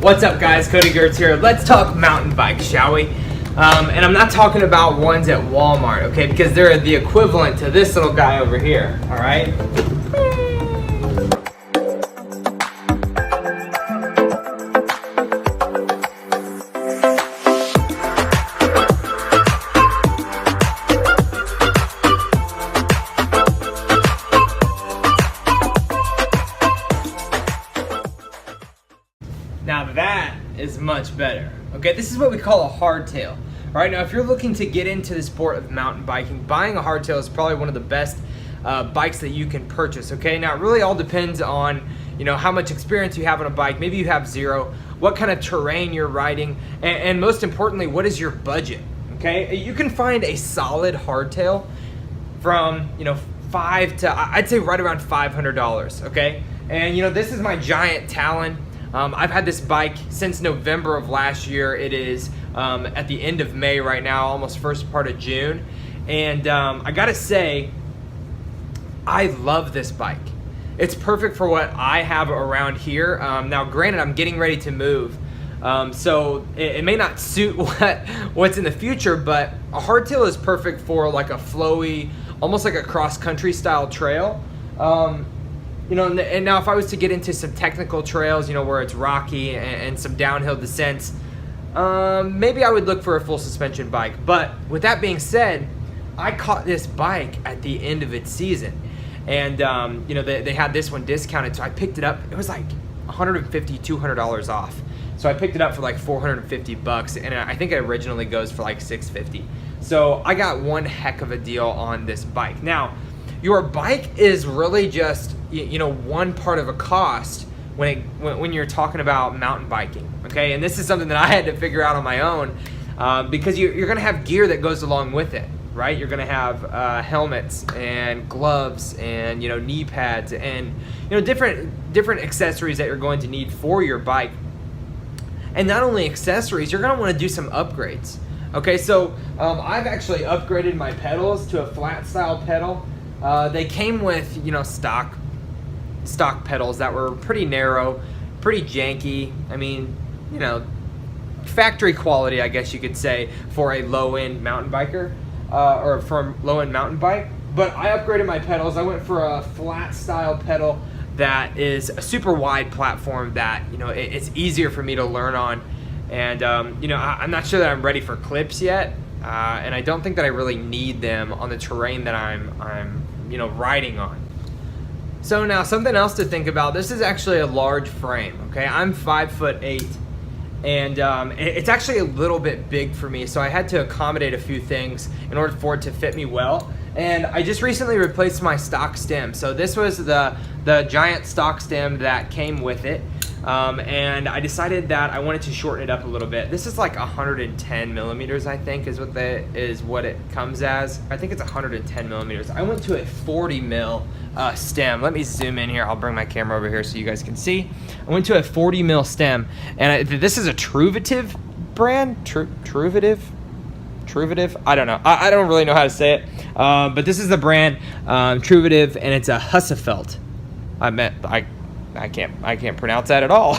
What's up, guys? Cody Gertz here. Let's talk mountain bikes, shall we? And I'm not talking about ones at Walmart, okay? Because they're the equivalent to this little guy over here, all right? Now that is much better. Okay, this is what we call a hardtail. Right now, if you're looking to get into the sport of mountain biking, buying a hardtail is probably one of the best bikes that you can purchase. Okay, now it really all depends on how much experience you have on a bike. Maybe you have zero. What kind of terrain you're riding, and most importantly, what is your budget? Okay, you can find a solid hardtail from $500 to I'd say right around $500. Okay, and this is my giant Talon. I've had this bike since November of last year. It is at the end of May right now, almost first part of June. And I gotta say, I love this bike. It's perfect for what I have around here. Now granted, I'm getting ready to move. So it may not suit what's in the future, but a hardtail is perfect for like a flowy, almost like a cross-country style trail. And now if I was to get into some technical trails, where it's rocky and some downhill descents, maybe I would look for a full suspension bike. But with that being said, I caught this bike at the end of its season, and they had this one discounted, so I picked it up. It was like $150, $200 off. So I picked it up for like $450, and I think it originally goes for like $650. So I got one heck of a deal on this bike. Now, your bike is really just one part of a cost when you're talking about mountain biking, okay? And this is something that I had to figure out on my own because you're gonna have gear that goes along with it, right? You're gonna have helmets and gloves and knee pads and different accessories that you're going to need for your bike. And not only accessories, you're gonna want to do some upgrades. Okay, so I've actually upgraded my pedals to a flat style pedal. They came with stock pedals that were pretty narrow, pretty janky. I mean, factory quality, I guess you could say, for a low-end mountain biker or for a low-end mountain bike. But I upgraded my pedals. I went for a flat style pedal that is a super wide platform that it's easier for me to learn on. And I'm not sure that I'm ready for clips yet, and I don't think that I really need them on the terrain that I'm riding on. So now something else to think about. This is actually a large frame. Okay, I'm 5'8", and it's actually a little bit big for me. So I had to accommodate a few things in order for it to fit me well. And I just recently replaced my stock stem. So this was the giant stock stem that came with it. And I decided that I wanted to shorten it up a little bit. This is like 110 millimeters, I think, is what it comes as. I think it's 110 millimeters. I went to a 40 mil stem. Let me zoom in here. I'll bring my camera over here so you guys can see. I went to a 40 mil stem, and this is a Truvative brand. Truvative. I don't know. I don't really know how to say it. But this is the brand Truvative, and it's a Husafelt. I can't pronounce that at all.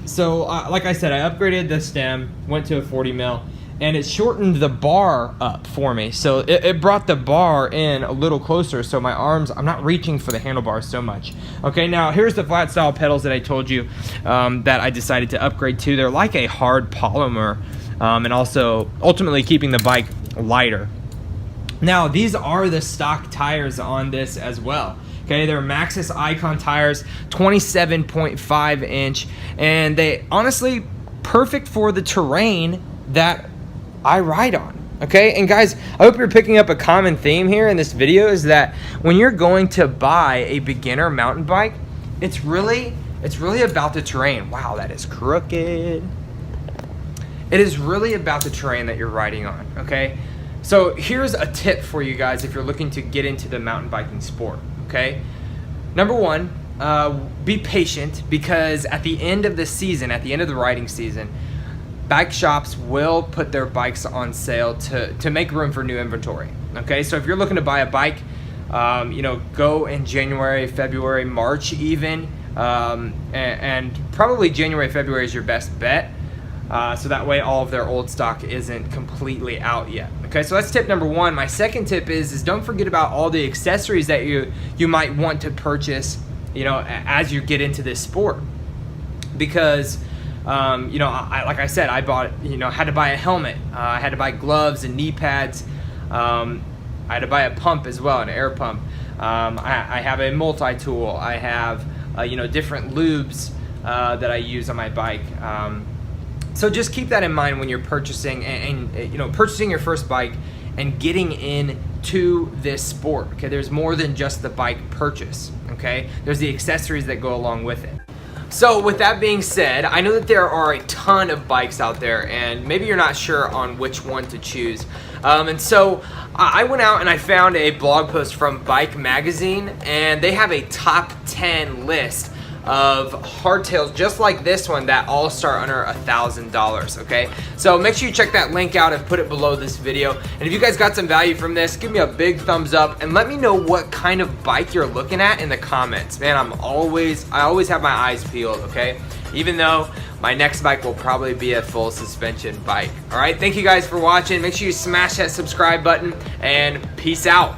So like I said, I upgraded the stem, went to a 40 mil, and it shortened the bar up for me. So it brought the bar in a little closer, so my arms, I'm not reaching for the handlebars so much. Okay, now here's the flat style pedals that I told you that I decided to upgrade to. They're like a hard polymer, and also ultimately keeping the bike lighter. Now these are the stock tires on this as well. Okay, they're Maxxis Icon tires, 27.5 inch, and they honestly perfect for the terrain that I ride on. Okay, and guys, I hope you're picking up a common theme here in this video, is that when you're going to buy a beginner mountain bike, it's really about the terrain. Wow, that is crooked. It is really about the terrain that you're riding on. Okay, so here's a tip for you guys if you're looking to get into the mountain biking sport. Okay, number one, be patient, because at the end of the season, at the end of the riding season, bike shops will put their bikes on sale to make room for new inventory. Okay, so if you're looking to buy a bike, go in January, February, March even. and probably January, February is your best bet. So that way all of their old stock isn't completely out yet. Okay, so that's tip number one. My second tip is don't forget about all the accessories that you might want to purchase, as you get into this sport. Because, like I said, I bought, had to buy a helmet. I had to buy gloves and knee pads. I had to buy a pump as well, an air pump. I have a multi-tool. I have, different lubes that I use on my bike. So just keep that in mind when you're purchasing and purchasing your first bike and getting into this sport. Okay, there's more than just the bike purchase. Okay, there's the accessories that go along with it. So with that being said, I know that there are a ton of bikes out there, and maybe you're not sure on which one to choose. And so I went out and I found a blog post from Bike Magazine, and they have a top 10 list of hardtails just like this one that all start under $1,000. okay, so make sure you check that link out and put it below this video. And if you guys got some value from this, give me a big thumbs up and let me know what kind of bike you're looking at in the comments. Man, I always have my eyes peeled. Okay, even though my next bike will probably be a full suspension bike. All right, thank you guys for watching. Make sure you smash that subscribe button and peace out.